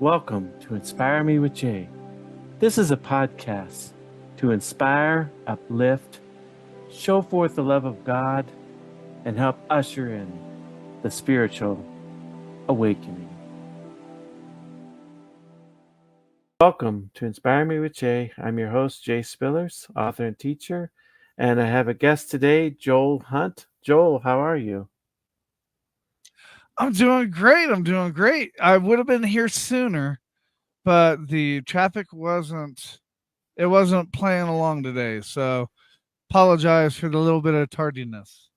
Welcome to Inspire Me with Jay. This is a podcast to inspire, uplift, show forth the love of God, and help usher in the spiritual awakening. Welcome to Inspire Me with Jay. I'm your host, Jay Spillers, author and teacher, and I have a guest today, Joel Hunt. Joel, how are you? I'm doing great. I would have been here sooner, but the traffic wasn't playing along today. So apologize for the little bit of tardiness.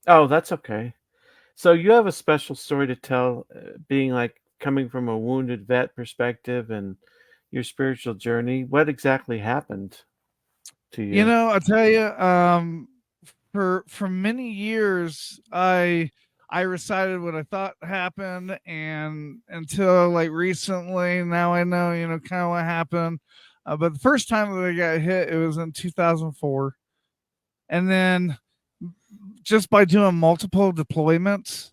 Oh, that's okay. So you have a special story to tell, being like coming from a wounded vet perspective and your spiritual journey. What exactly happened to You you? know, I tell you, for many years I recited what I thought happened, and until like recently, now I know kind of what happened. But the first time that I got hit, it was in 2004, and then just by doing multiple deployments,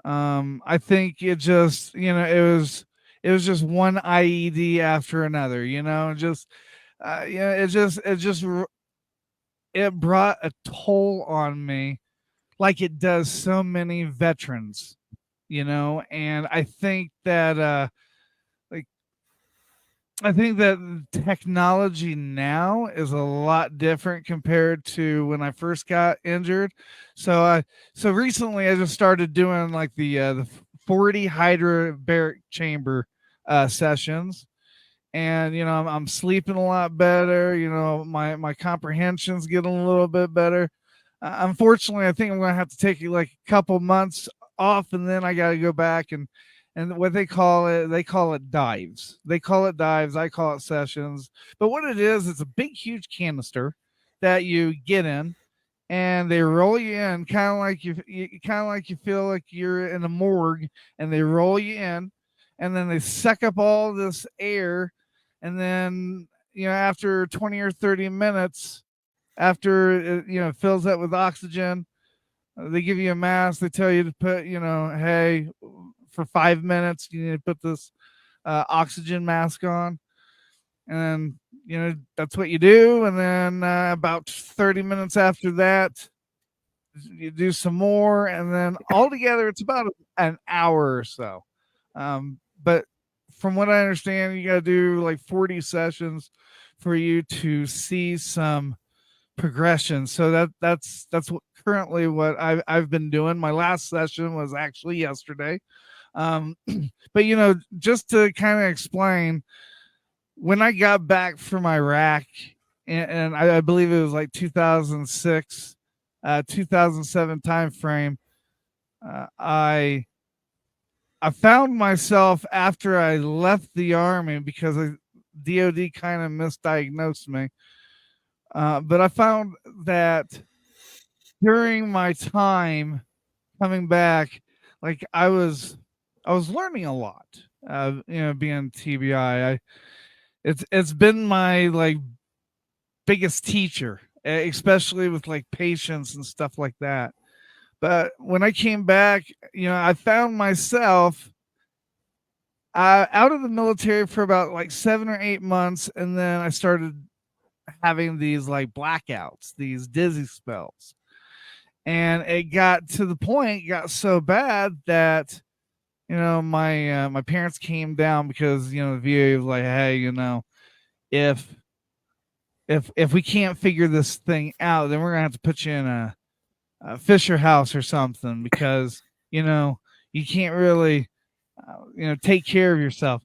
I think it was just one IED after another, just it brought a toll on me like it does so many veterans, and like I think that technology now is a lot different compared to when I first got injured. So recently I just started doing like the 40 hyperbaric chamber sessions, and I'm sleeping a lot better. My comprehension's getting a little bit better. Unfortunately, I think I'm gonna have to take like a couple months off, and then I got to go back and what they call it dives. They call it dives. I call it sessions. But what it is, it's a big, huge canister that you get in, and they roll you in, kind of like you feel like you're in a morgue, and they roll you in, and then they suck up all this air, and then after 20 or 30 minutes, after it fills up with oxygen, they give you a mask. They tell you to put, hey, for 5 minutes you need to put this oxygen mask on, and that's what you do. And then about 30 minutes after that, you do some more, and then altogether it's about an hour or so. But from what I understand, you got to do like 40 sessions for you to see some progression. So that's what currently what I've been doing. My last session was actually yesterday. Um, but just to kind of explain, when I got back from Iraq, and I believe it was like 2006, 2007 time frame, I found myself after I left the army because DOD kind of misdiagnosed me. But I found that during my time coming back, like I was learning a lot. Being TBI, it's been my like biggest teacher, especially with like patience and stuff like that. But when I came back, I found myself out of the military for about like 7 or 8 months, and then I started having these like blackouts, these dizzy spells, and it got to the point, it got so bad that my parents came down because the VA was like, hey, if if we can't figure this thing out, then we're gonna have to put you in a Fisher house or something, because you can't really take care of yourself.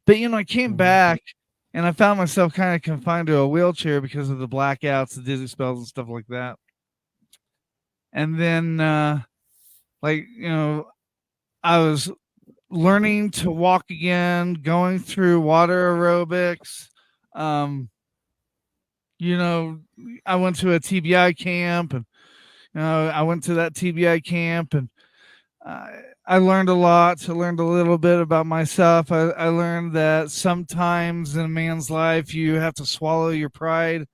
But I came Mhm. back, and I found myself kind of confined to a wheelchair because of the blackouts, the dizzy spells, and stuff like that. And then like I was learning to walk again, going through water aerobics. Um, you know, I went to a TBI camp, and I went to that TBI camp, and uh, I learned a lot. I learned a little bit about myself. I learned that sometimes in a man's life you have to swallow your pride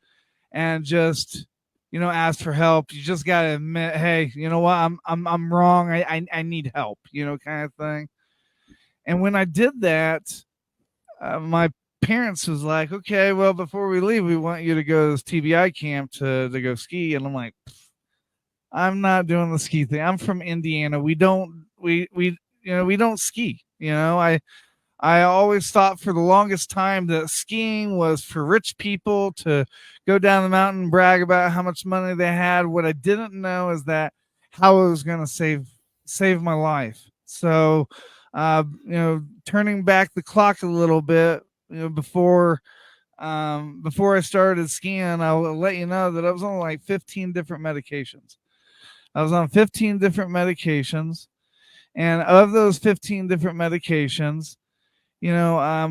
and just ask for help. You just got to admit, hey, you know what? I'm wrong. I need help, kind of thing. And when I did that, my parents was like, okay, well, before we leave, we want you to go to this TBI camp to go ski. And I'm like, I'm not doing the ski thing. I'm from Indiana. We don't ski. I always thought for the longest time that skiing was for rich people to go down the mountain and brag about how much money they had. What I didn't know is that how it was going to save my life. So, turning back the clock a little bit, before I started skiing, I'll let you know that I was on like 15 different medications. I was on 15 different medications, and of those 15 different medications, I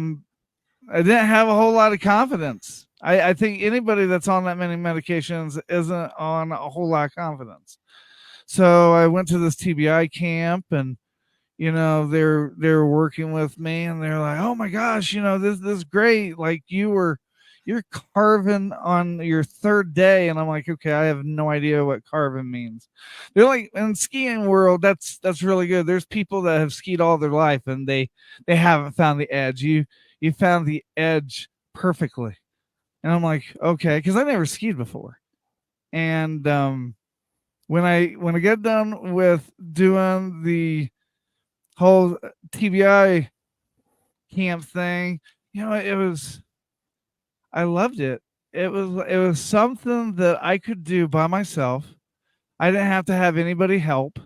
didn't have a whole lot of confidence. I think anybody that's on that many medications isn't on a whole lot of confidence. So I went to this TBI camp, and they're working with me, and they're like, oh my gosh, this is great. Like you're carving on your third day. And I'm like, okay, I have no idea what carving means. They're like, in skiing world, that's really good. There's people that have skied all their life and they haven't found the edge. You found the edge perfectly. And I'm like, okay, because I never skied before. And when I get done with doing the whole TBI camp thing, I loved it. It was something that I could do by myself. I didn't have to have anybody help.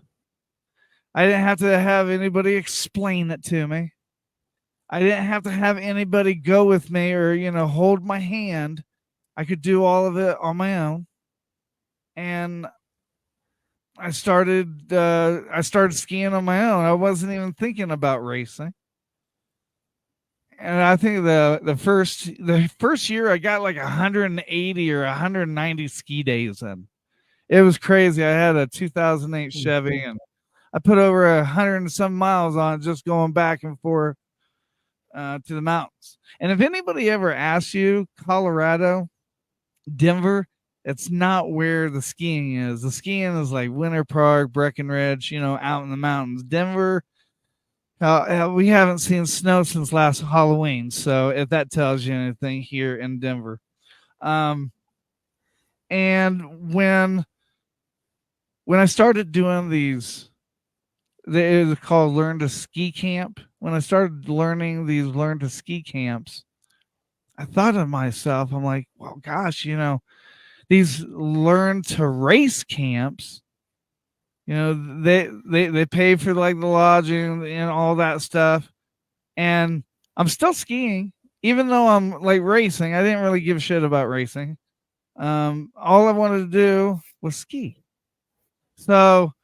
I didn't have to have anybody explain it to me. I didn't have to have anybody go with me or, hold my hand. I could do all of it on my own. And I started skiing on my own. I wasn't even thinking about racing. And I think the first year I got like 180 or 190 ski days in. It was crazy. I had a 2008 Chevy, and I put over 100 and some miles on it just going back and forth to the mountains. And if anybody ever asks you, Colorado, Denver, it's not where the skiing is. The skiing is like Winter Park, Breckenridge, out in the mountains. Denver, we haven't seen snow since last Halloween. So if that tells you anything here in Denver. And when I started doing these, it was called Learn to Ski Camp. When I started learning these Learn to Ski camps, I thought of myself, I'm like, well, gosh, these Learn to Race camps, they pay for like the lodging and all that stuff. And I'm still skiing, even though I'm like racing. I didn't really give a shit about racing. All I wanted to do was ski. So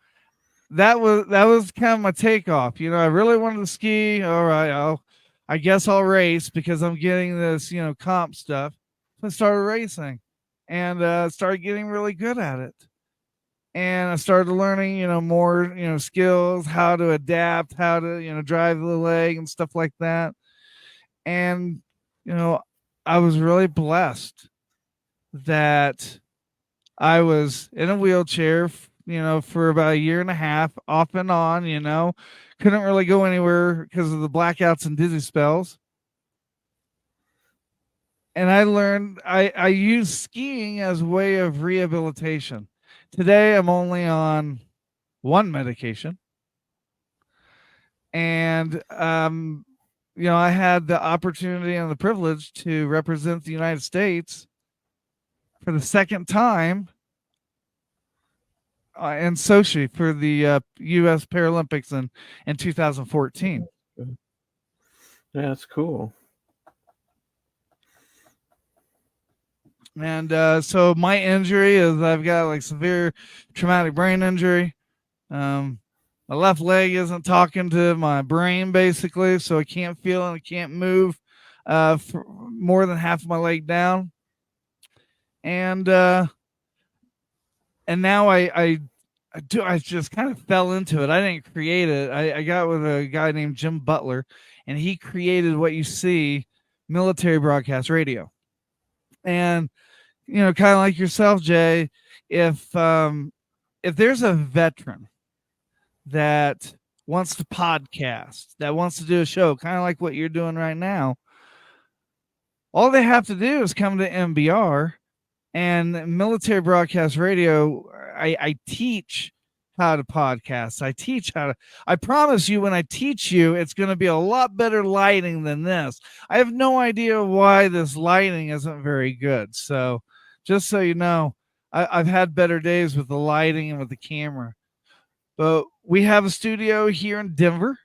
that was kind of my takeoff. I really wanted to ski. All right, I guess I'll race because I'm getting this, comp stuff. So I started racing and started getting really good at it. And I started learning, more, skills, how to adapt, how to, drive the leg and stuff like that. And, I was really blessed that I was in a wheelchair, for about a year and a half, off and on, couldn't really go anywhere because of the blackouts and dizzy spells. And I learned, I used skiing as a way of rehabilitation. Today, I'm only on one medication. And, I had the opportunity and the privilege to represent the United States for the second time in Sochi for the U.S. Paralympics in 2014. Yeah, that's cool. And so my injury is I've got like severe traumatic brain injury. My left leg isn't talking to my brain basically, so I can't feel and I can't move for more than half of my leg down. And now I just kind of fell into it. I didn't create it. I got with a guy named Jim Butler, and he created what you see, military broadcast radio. And kind of like yourself, Jay, if there's a veteran that wants to podcast, that wants to do a show, kind of like what you're doing right now, all they have to do is come to MBR and Military Broadcast Radio. I teach how to podcast. I teach how to, I promise you, when I teach you, it's going to be a lot better lighting than this. I have no idea why this lighting isn't very good. So just so you know, I've had better days with the lighting and with the camera. But we have a studio here in Denver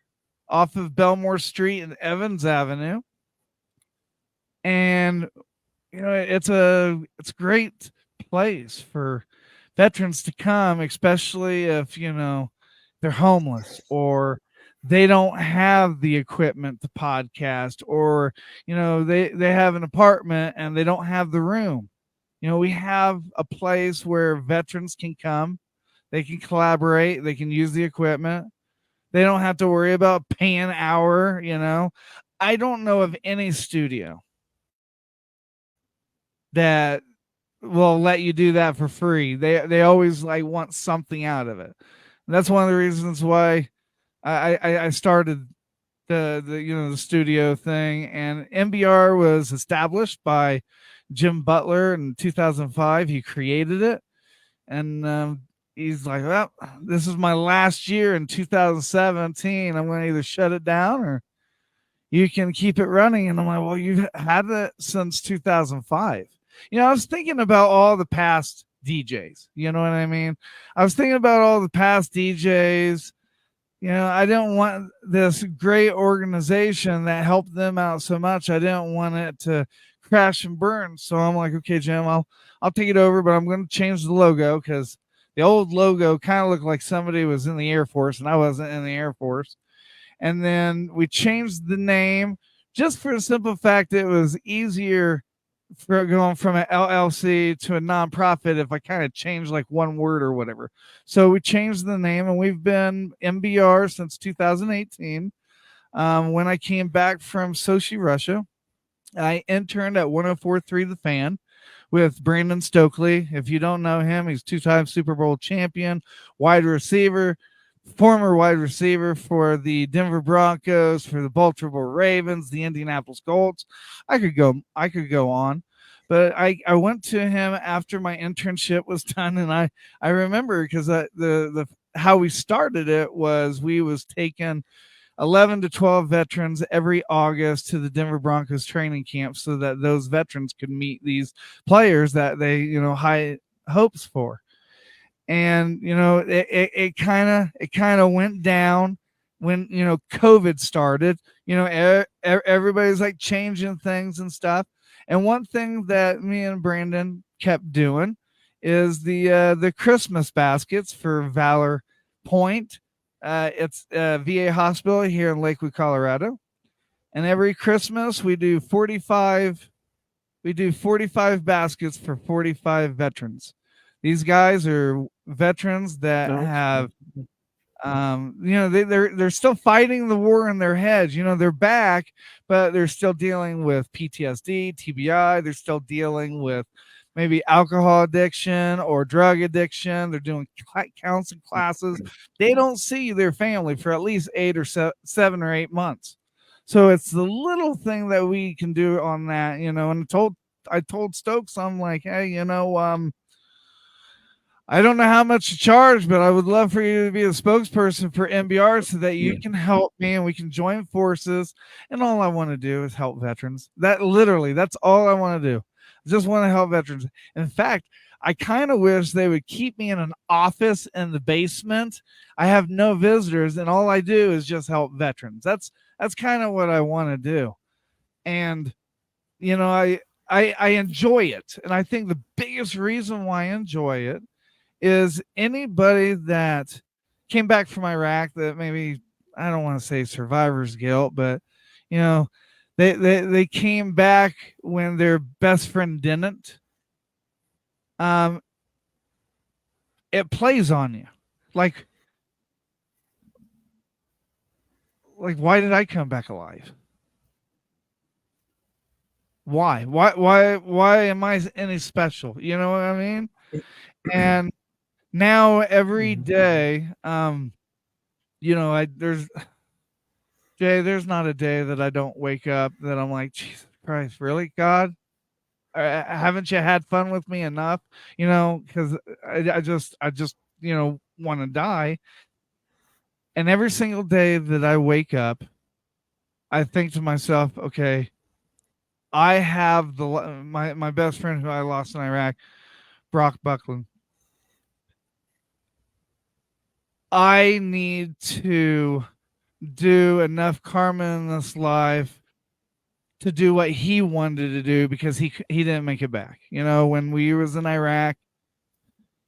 off of Belmore Street and Evans Avenue. And it's a great place for veterans to come, especially if they're homeless or they don't have the equipment to podcast, or they have an apartment and they don't have the room. We have a place where veterans can come, they can collaborate, they can use the equipment, they don't have to worry about paying an hour. I don't know of any studio that will let you do that for free. They always want something out of it. And that's one of the reasons why I started the studio thing. And MBR was established by Jim Butler in 2005. He created it, and he's like, well, this is my last year in 2017. I'm going to either shut it down or you can keep it running. And I'm like, well, you've had it since 2005. I was thinking about all the past DJs. You know what I mean? I was thinking about all the past DJs. I didn't want this great organization that helped them out so much. I didn't want it to crash and burn. So I'm like, okay, Jim, I'll take it over, but I'm going to change the logo, because the old logo kind of looked like somebody was in the Air Force, and I wasn't in the Air Force. And then we changed the name just for the simple fact that it was easier for going from an LLC to a nonprofit if I kind of changed like one word or whatever. So we changed the name, and we've been MBR since 2018. When I came back from Sochi, Russia, I interned at 104.3 The Fan with Brandon Stokely. If you don't know him, he's two-time Super Bowl champion, wide receiver, former wide receiver for the Denver Broncos, for the Baltimore Ravens, the Indianapolis Colts. I could go on, but I went to him after my internship was done, and I remember, because the how we started it was we was taking 11 to 12 veterans every August to the Denver Broncos training camp, so that those veterans could meet these players that they high hopes for. And it kind of went down when COVID started. Everybody's like changing things and stuff. And one thing that me and Brandon kept doing is the Christmas baskets for Valor Point. It's a VA hospital here in Lakewood, Colorado. And every Christmas we do 45 baskets for 45 veterans. These guys are veterans that have they're still fighting the war in their heads. They're back, but they're still dealing with PTSD, TBI. They're still dealing with maybe alcohol addiction or drug addiction. They're doing counseling classes. They don't see their family for at least 7 or 8 months. So it's the little thing that we can do on that, and I told Stokes, I'm like, hey, I don't know how much to charge, but I would love for you to be a spokesperson for MBR so that you can help me and we can join forces. And all I want to do is help veterans. That's all I want to do. I just want to help veterans. In fact, I kind of wish they would keep me in an office in the basement. I have no visitors, and all I do is just help veterans. That's kind of what I want to do. And, I enjoy it. And I think the biggest reason why I enjoy it is anybody that came back from Iraq that maybe, I don't want to say survivor's guilt, but they came back when their best friend didn't. It plays on you. Like why did I come back alive? Why am I any special? You know what I mean? And now every day, there's not a day that I don't wake up that I'm like, Jesus Christ, really, God? Haven't you had fun with me enough? Because I just want to die. And every single day that I wake up, I think to myself, okay, I have my best friend who I lost in Iraq, Brock Buckland. I need to do enough karma in this life to do what he wanted to do because he didn't make it back. When we was in Iraq,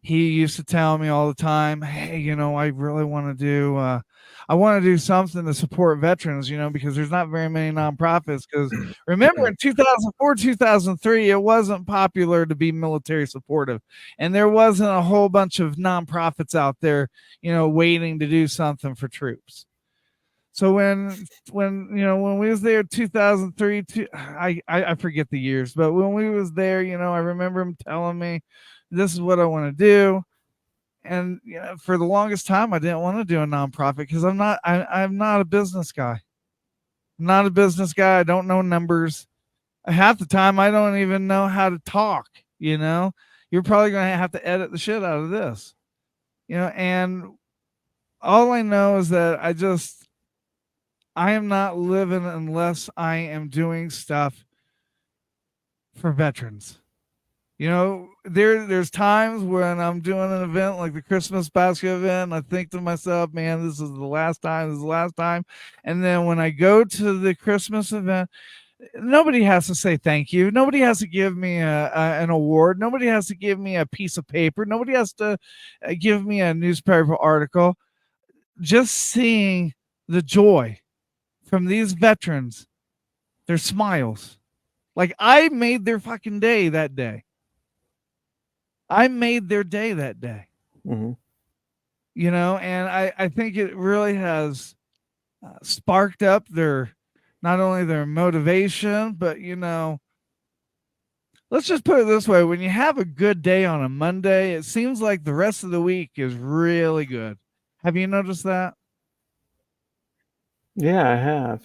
he used to tell me all the time, "Hey, I really want to do I want to do something to support veterans, because there's not very many nonprofits because remember in 2004, 2003, it wasn't popular to be military supportive and there wasn't a whole bunch of nonprofits out there, waiting to do something for troops. So when we was there 2003, I forget the years, but when we was there, I remember him telling me this is what I want to do. And for the longest time I didn't want to do a nonprofit because I'm not a business guy. I'm not a business guy. I don't know numbers. Half the time I don't even know how to talk, You're probably going to have to edit the shit out of this. And all I know is that I am not living unless I am doing stuff for veterans. There's times when I'm doing an event like the Christmas basket event, and I think to myself, man, this is the last time. This is the last time. And then when I go to the Christmas event, nobody has to say thank you. Nobody has to give me an award. Nobody has to give me a piece of paper. Nobody has to give me a newspaper article. Just seeing the joy from these veterans, their smiles. Like I made their fucking day that day. I made their day that day. Mm-hmm. And I think it really has sparked up not only their motivation, but let's just put it this way. When you have a good day on a Monday, it seems like the rest of the week is really good. Have you noticed that? Yeah, I have.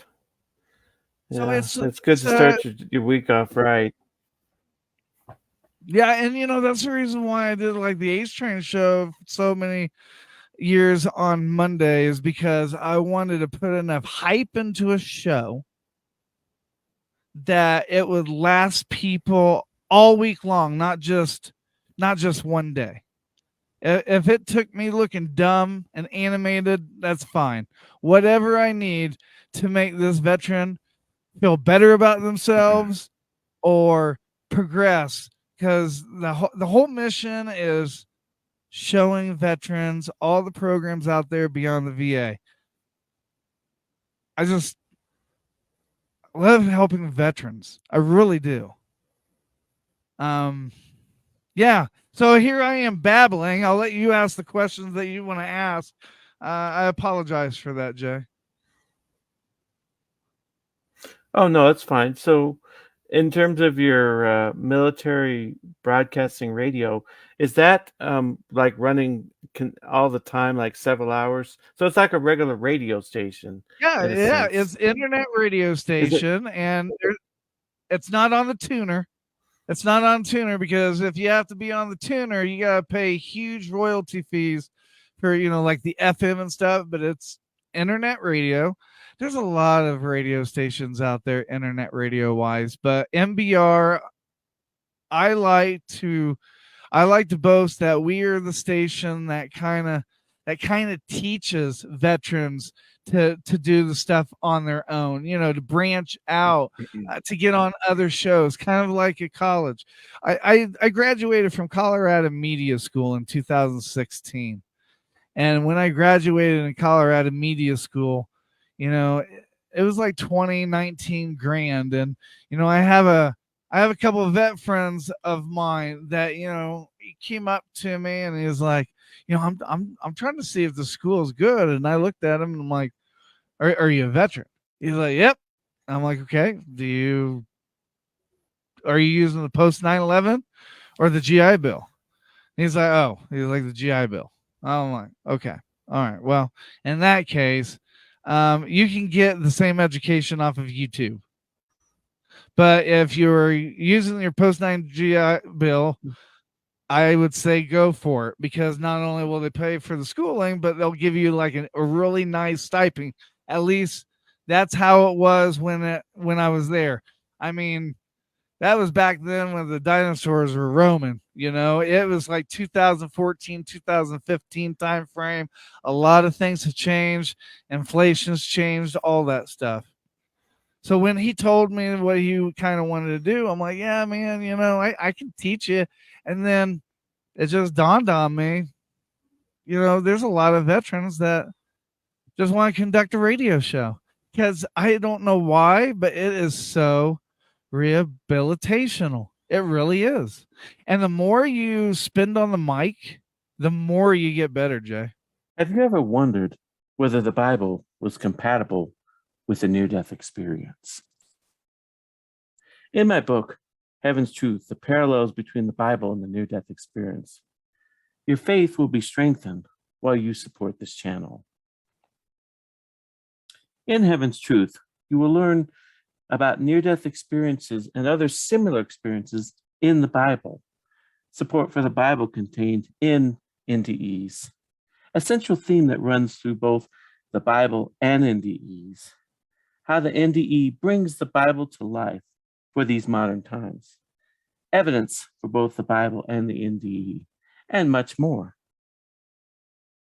So Yeah, it's good to start your week off right. Yeah, and that's the reason why I did like the Ace Train show so many years on Monday is because I wanted to put enough hype into a show that it would last people all week long, not just one day. If it took me looking dumb and animated, that's fine. Whatever I need to make this veteran feel better about themselves or progress, because the whole mission is showing veterans all the programs out there beyond the VA. I just love helping veterans. I really do. Yeah. So here I am babbling. I'll let you ask the questions that you want to ask. I apologize for that, Jay. Oh no, it's fine. So, in terms of your military broadcasting radio, is that like running all the time, like several hours? So it's like a regular radio station. Yeah, In a yeah. sense. It's internet radio station, and it's not on the tuner. It's not on tuner because if you have to be on the tuner, you gotta pay huge royalty fees for like the FM and stuff. But it's internet radio. There's a lot of radio stations out there, internet radio wise, but MBR, I like to boast that we are the station that kind of teaches veterans to do the stuff on their own, to branch out, to get on other shows, kind of like at college. I graduated from Colorado Media School in 2016. And when I graduated in Colorado Media School, it was like 2019 grand. And, I have a couple of vet friends of mine that, he came up to me and he was like, I'm trying to see if the school is good. And I looked at him and I'm like, are you a veteran? He's like, yep. I'm like, okay, are you using the post 9/11 or the GI Bill? He's like, oh, he's like the GI Bill. I'm like, okay, all right. Well, in that case, you can get the same education off of YouTube. But if you're using your post 9 GI Bill, I would say go for it, because not only will they pay for the schooling, but they'll give you like a really nice stipend. At least that's how it was when I was there. I mean, that was back then when the dinosaurs were roaming. It was like 2014, 2015 time frame. A lot of things have changed. Inflation's changed, all that stuff. So when he told me what he kind of wanted to do, I'm like, yeah, man, I can teach you. And then it just dawned on me, there's a lot of veterans that just want to conduct a radio show, because I don't know why, but it is so rehabilitational. It really is. And the more you spend on the mic, the more you get better, Jay. Have you ever wondered whether the Bible was compatible with the near-death experience? In my book, Heaven's Truth, the parallels between the Bible and the near-death experience, your faith will be strengthened while you support this channel. In Heaven's Truth, you will learn about near-death experiences and other similar experiences in the Bible. Support for the Bible contained in NDEs, a central theme that runs through both the Bible and NDEs. How the NDE brings the Bible to life for these modern times. Evidence for both the Bible and the NDE, and much more.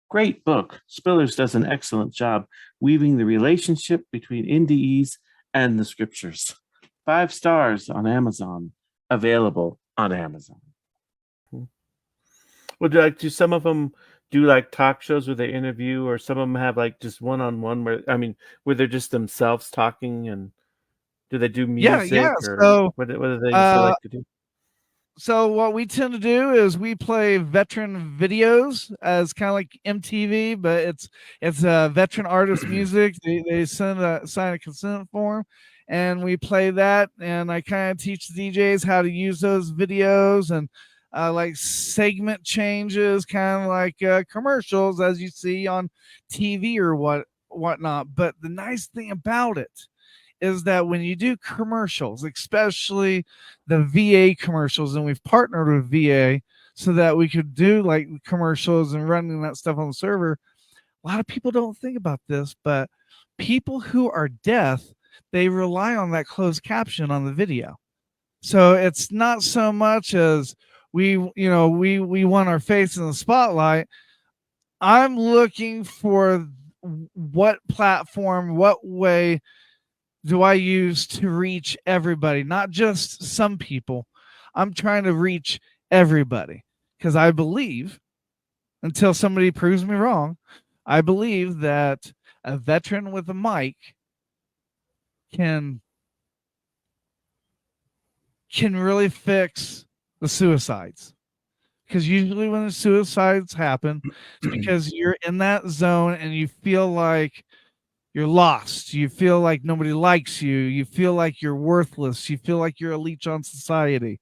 Great book. Spillers does an excellent job weaving the relationship between NDEs and the scriptures. 5 stars on Amazon, available on Amazon. Well, do some of them do like talk shows where they interview, or some of them have like just one-on-one where they're just themselves talking? And do they do music? Yeah. Or So, what do they like to do? So what we tend to do is we play veteran videos as kind of like MTV, but it's veteran artist music. They sign a consent form, and we play that. And I kind of teach the DJs how to use those videos, and like segment changes, kind of like commercials as you see on TV or whatnot. But the nice thing about it is that when you do commercials, especially the VA commercials, and we've partnered with VA so that we could do like commercials and running that stuff on the server. A lot of people don't think about this, but people who are deaf, they rely on that closed caption on the video. So it's not so much as we want our face in the spotlight. I'm looking for what platform, what way do I use to reach everybody, not just some people. I'm trying to reach everybody, because I believe, until somebody proves me wrong, I believe that a veteran with a mic can really fix the suicides. Because usually when the suicides happen, it's because you're in that zone and you feel like you're lost. You feel like nobody likes you. You feel like you're worthless. You feel like you're a leech on society.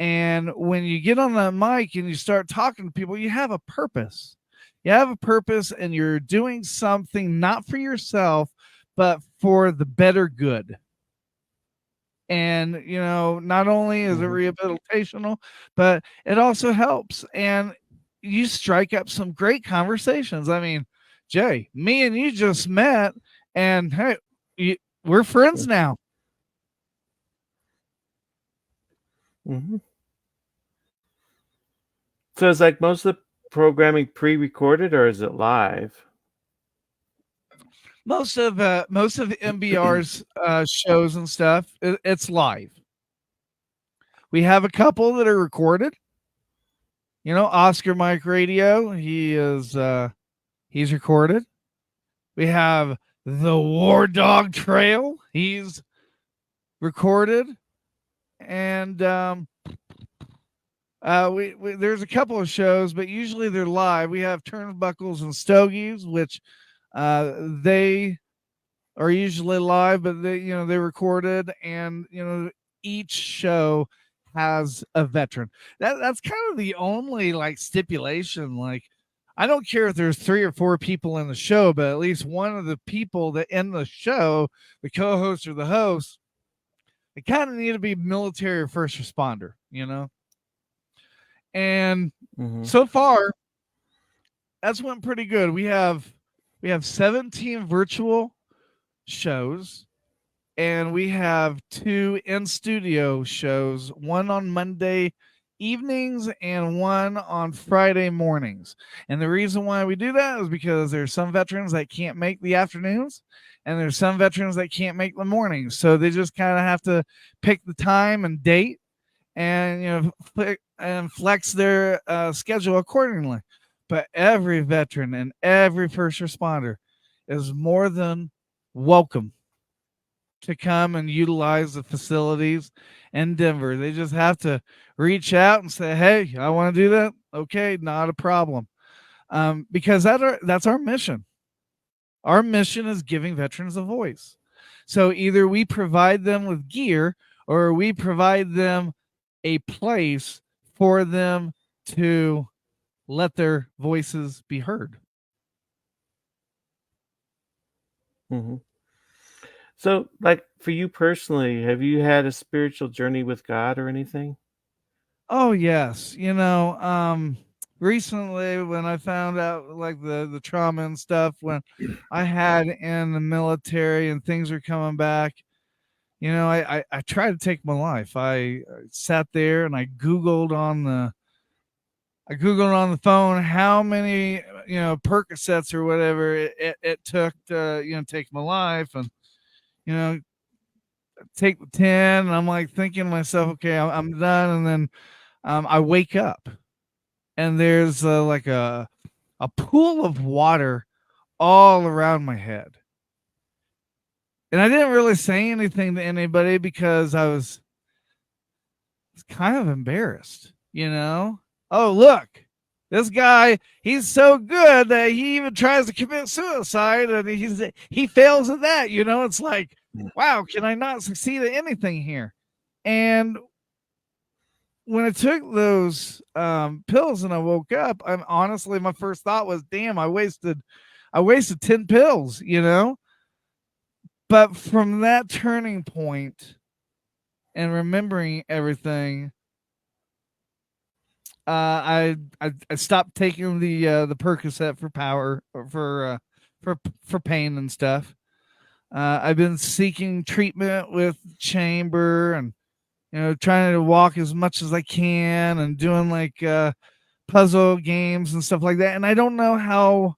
And when you get on that mic and you start talking to people, you have a purpose. You have a purpose, and you're doing something not for yourself, but for the better good. And, not only is it rehabilitational, but it also helps. And you strike up some great conversations. I mean, Jay, me and you just met, and hey, we're friends now. Mm-hmm. So is like most of the programming pre-recorded, or is it live? Most of MBR's shows and stuff, it's live. We have a couple that are recorded. Oscar Mike Radio, he's recorded. We have the War Dog Trail, he's recorded. And we there's a couple of shows, but usually they're live. We have Turnbuckles and Stogies, which they are usually live, but they recorded. And each show has a veteran. That's kind of the only like stipulation. Like, I don't care if there's 3 or 4 people in the show, but at least one of the people that in the show, the co-host or the host, they kind of need to be military or first responder, you know? And Mm-hmm. so far, that's went pretty good. We have 17 virtual shows, and we have 2 in studio shows, one on Monday evenings and one on Friday mornings. And the reason why we do that is because there's some veterans that can't make the afternoons, and there's some veterans that can't make the mornings. So they just kind of have to pick the time and date, and flex their schedule accordingly. But every veteran and every first responder is more than welcome to come and utilize the facilities in Denver. They just have to reach out and say, "Hey, I want to do that." Okay, not a problem. Because that's our mission. Our mission is giving veterans a voice. So either we provide them with gear, or we provide them a place for them to let their voices be heard. Mm-hmm. So, like for you personally, have you had a spiritual journey with God or anything? Oh yes, recently when I found out like the trauma and stuff when I had in the military and things are coming back, I tried to take my life. I sat there and I googled on the phone how many Percocets or whatever it took to take my life, and you know take the 10, and I'm like thinking to myself, okay, I'm done, and then I wake up and there's like a pool of water all around my head. And I didn't really say anything to anybody because I was kind of embarrassed, you know? Oh, look, this guy, he's so good that he even tries to commit suicide, and he fails at that, It's like, wow, can I not succeed at anything here? And when I took those pills and I woke up, I'm honestly, my first thought was, damn, I wasted 10 pills, But from that turning point and remembering everything, I stopped taking the Percocet for power, or for pain and stuff. I've been seeking treatment with chamber, and trying to walk as much as I can, and doing like puzzle games and stuff like that. And I don't know how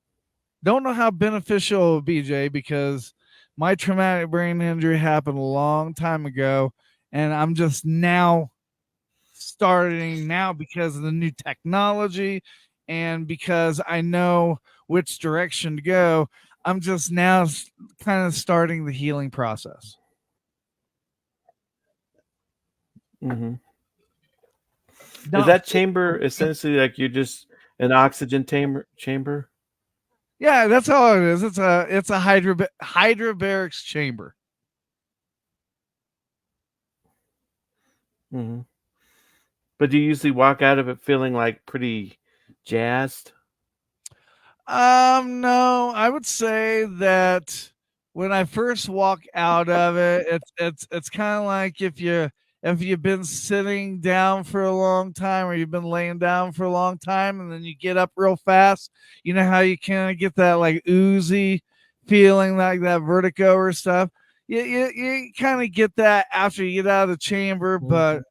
beneficial it will be, Jay, because my traumatic brain injury happened a long time ago, and I'm just now starting now because of the new technology, and because I know which direction to go. I'm just now kind of starting the healing process. Mm-hmm. Is Not that chamber essentially like you're just an oxygen chamber? Yeah, that's all it is. It's a hydrobarics chamber. Mm-hmm. But do you usually walk out of it feeling like pretty jazzed? No, I would say that when I first walk out of it, it's kind of like if you've been sitting down for a long time, or you've been laying down for a long time, and then you get up real fast. You know how you kind of get that like oozy feeling, like that vertigo or stuff. You kind of get that after you get out of the chamber, Mm-hmm. but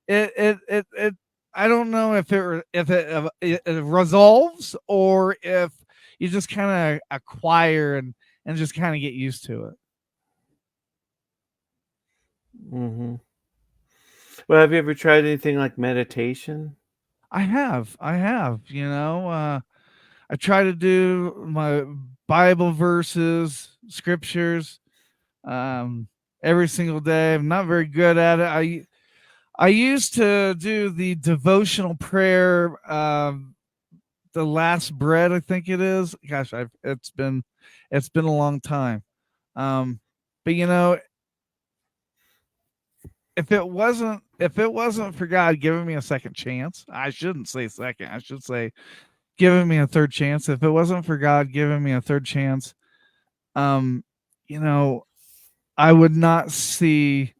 it I don't know if it resolves, or if you just kind of acquire and just kind of get used to it. Mm-hmm. Well, have you ever tried anything like meditation? I have, I try to do my Bible verses, scriptures, um, every single day. I'm not very good at it. I used to do the devotional prayer, the last bread, I think it is. Gosh, it's been a long time. Um, but if it wasn't if it wasn't for God giving me a second chance, I shouldn't say second, I should say giving me a third chance. If it wasn't for God giving me a third chance, um, you know, I would not see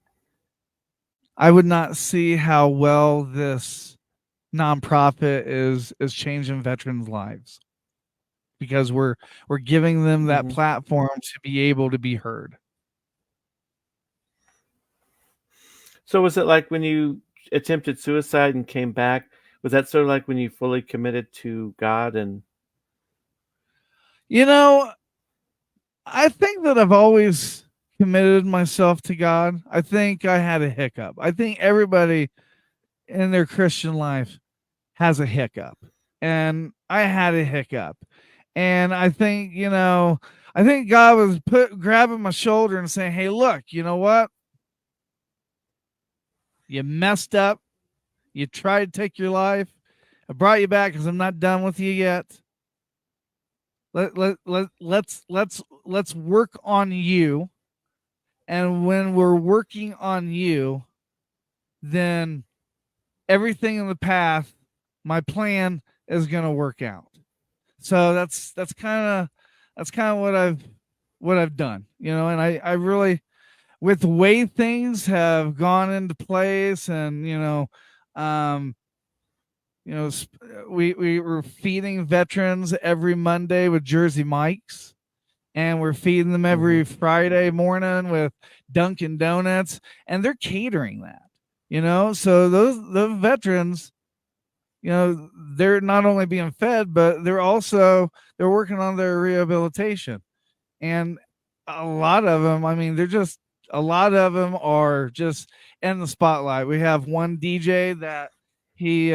how well this nonprofit is changing veterans' lives, because we're giving them that Hmm. platform to be able to be heard. So was it like when you attempted suicide and came back? Was that sort of like when you fully committed to God and You know, I think that I've always committed myself to God. I think I had a hiccup. I think everybody in their Christian life has a hiccup. And I had a hiccup. And I think, I think God was grabbing my shoulder and saying, "Hey, look, you know what? You messed up. You tried to take your life. I brought you back because I'm not done with you yet. Let's work on you. And when we're working on you, then everything in the path, my plan is going to work out." So that's kind of what I've done, and I really, with the way things have gone into place, and um we were feeding veterans every Monday with Jersey Mike's, and we're feeding them Mhm. every Friday morning with Dunkin' Donuts, and they're catering that, so those veterans, they're not only being fed, but they're working on their rehabilitation. And a lot of them, I mean, a lot of them are just in the spotlight. We have one DJ that he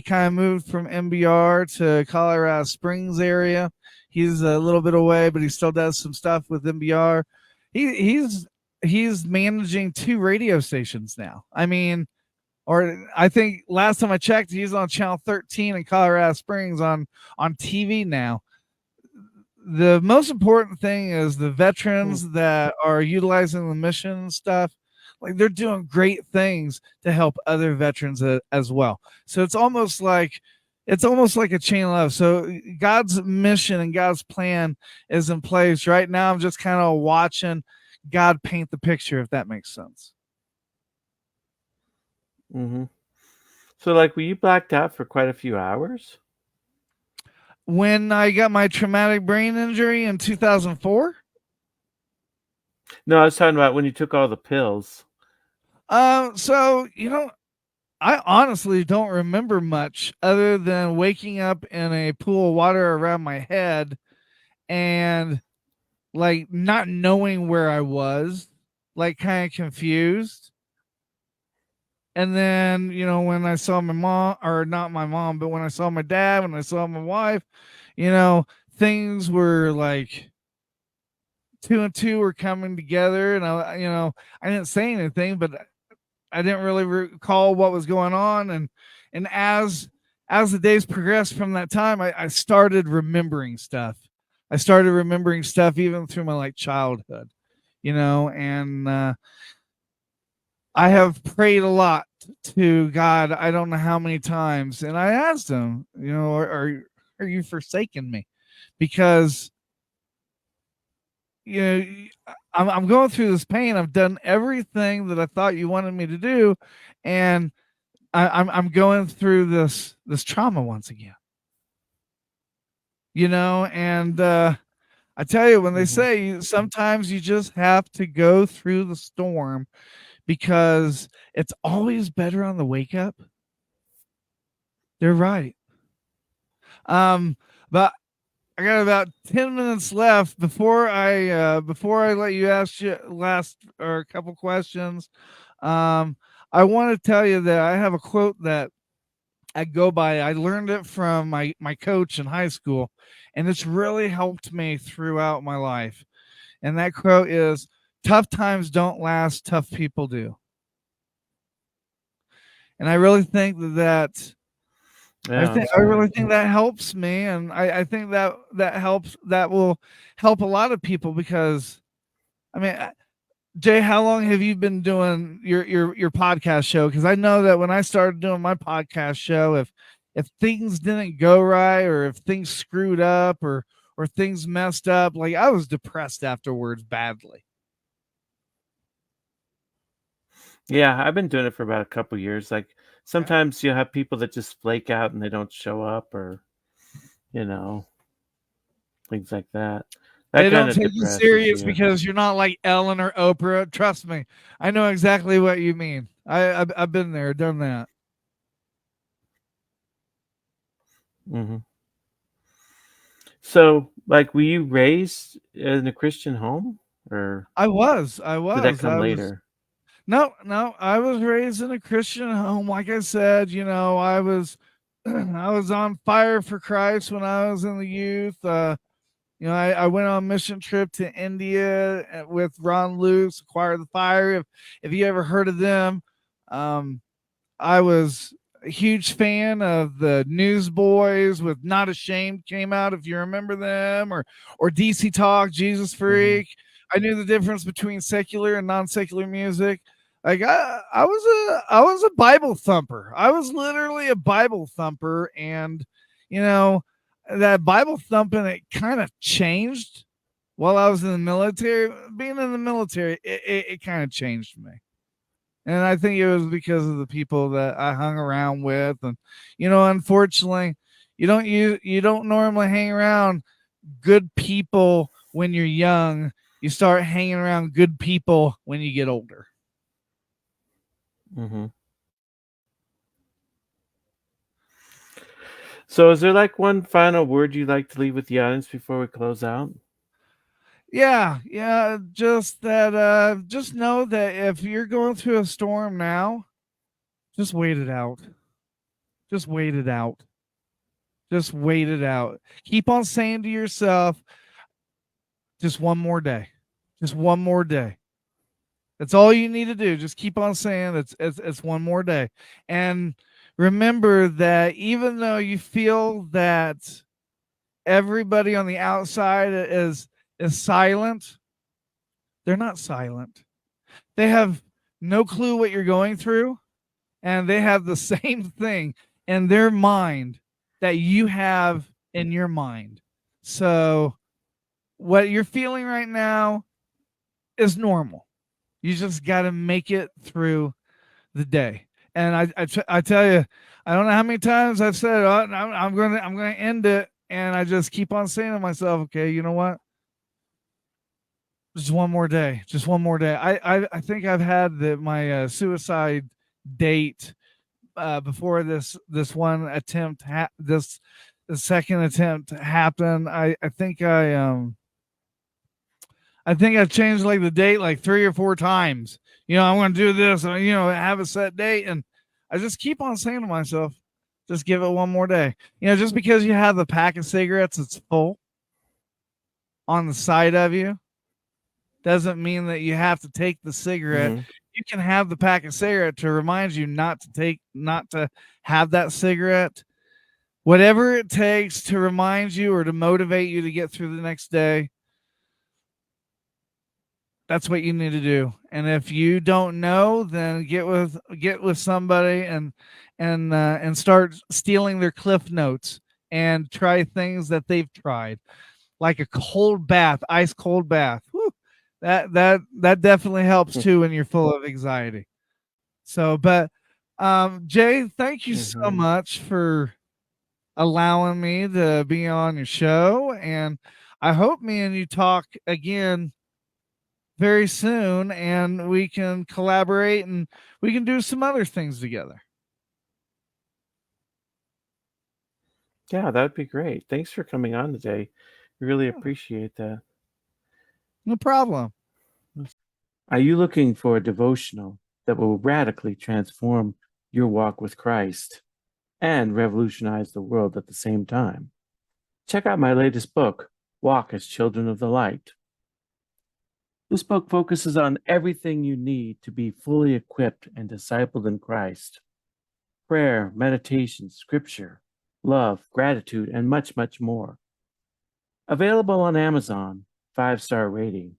kind of moved from MBR to Colorado Springs area. He's a little bit away, but he still does some stuff with MBR. He's managing 2 radio stations now. I mean, or I think last time I checked, he's on channel 13 in Colorado Springs on TV now. The most important thing is the Mm. veterans that are utilizing the mission stuff, like, they're doing great things to help other veterans as well. So it's almost like a chain of love. So God's mission and God's plan is in place right now. I'm just kind of watching God paint the picture, if that makes sense. Mhm. So like were you blacked out for quite a few hours? When I got my traumatic brain injury in 2004, No, I was talking about when you took all the pills. so I honestly don't remember much other than waking up in a pool of water around my head, and like not knowing where I was, like kind of confused. And then, when I saw my mom, or not my mom, but when I saw my dad, when I saw my wife, you know, things were like two and two were coming together. And I didn't say anything, but I didn't really recall what was going on. And as the days progressed from that time, I started remembering stuff. I started remembering stuff even through my like childhood, and I have prayed a lot to God. I don't know how many times, and I asked him, are you forsaking me? Because you know I'm going through this pain. I've done everything that I thought you wanted me to do, and I'm going through this trauma once again. And I tell you, when they Mhm. say sometimes you just have to go through the storm, because it's always better on the wake up. They're right. But I got about 10 minutes left before I let you ask you last or a couple questions. Um, I want to tell you that I have a quote that I go by. I learned it from my coach in high school, and it's really helped me throughout my life. And that quote is, "Tough times don't last, tough people do." And I really think that Yeah, that's I right. really think that helps me, and I think that will help a lot of people, because I mean, Jay, how long have you been doing your podcast show? Because I know that when I started doing my podcast show, if things didn't go right, or if things screwed up, or things messed up, like I was depressed afterwards badly. Yeah, I've been doing it for about a couple years. Like sometimes you have people that just flake out and they don't show up, or you know, things like that. That They kind don't of take you depresses serious you. because you're not like Ellen or Oprah. Trust me, I know exactly what you mean. I've been there, done that. Hmm. So, like, were you raised in a Christian home, or I was, I did that was, come I was. later? No, no, I was raised in a Christian home. Like I said, I was I was on fire for Christ when I was in the youth. I went on a mission trip to India with Ron Luce, Choir of the Fire. If you ever heard of them, um, I was a huge fan of the Newsboys with Not Ashamed came out, if you remember them, or DC Talk, Jesus Hmm. Freak. I knew the difference between secular and non-secular music. Like I was a Bible thumper. I was literally a Bible thumper, and you know that Bible thumping, it kind of changed while I was in the military. Being in the military, it kind of changed me. And I think it was because of the people that I hung around with. And, unfortunately, you don't normally hang around good people when you're young. You start hanging around good people when you get older. Hmm. So, is there like one final word you'd like to leave with the audience before we close out? Yeah, yeah. Just know that if you're going through a storm now, just wait it out. Just wait it out. Just wait it out. Keep on saying to yourself, just one more day. Just one more day. That's all you need to do. Just keep on saying it's one more day. And remember that even though you feel that everybody on the outside is silent, they're not silent. They have no clue what you're going through, and they have the same thing in their mind that you have in your mind. So what you're feeling right now is normal. You just got to make it through the day. And I tell you, I don't know how many times I've said, oh, I'm gonna end it, and I just keep on saying to myself, okay, you know what? Just one more day. Just one more day. I think I've had my suicide date before this one attempt this the second attempt happened. I think I've changed like the date like 3 or 4 times. I'm going to do this, and have a set date, and I just keep on saying to myself, just give it one more day. Just because you have the pack of cigarettes that's full on the side of you doesn't mean that you have to take the cigarette. Hmm. You can have the pack of cigarette to remind you not to have that cigarette. Whatever it takes to remind you or to motivate you to get through the next day, that's what you need to do. And if you don't know, then get with somebody and start stealing their cliff notes and try things that they've tried, like a cold bath, ice cold bath. Whew, that definitely helps too when you're full of anxiety. So, but Jay, thank you so Hmm. much for allowing me to be on your show, and I hope me and you talk again very soon, and we can collaborate and we can do some other things together. Yeah, that would be great. Thanks for coming on today. Really Yeah, appreciate that. no problem. Are you looking for a devotional that will radically transform your walk with Christ and revolutionize the world at the same time? Check out my latest book, Walk as Children of the Light. This book focuses on everything you need to be fully equipped and discipled in Christ: prayer, meditation, scripture, love, gratitude, and much, much more. Available on Amazon, 5-star rating.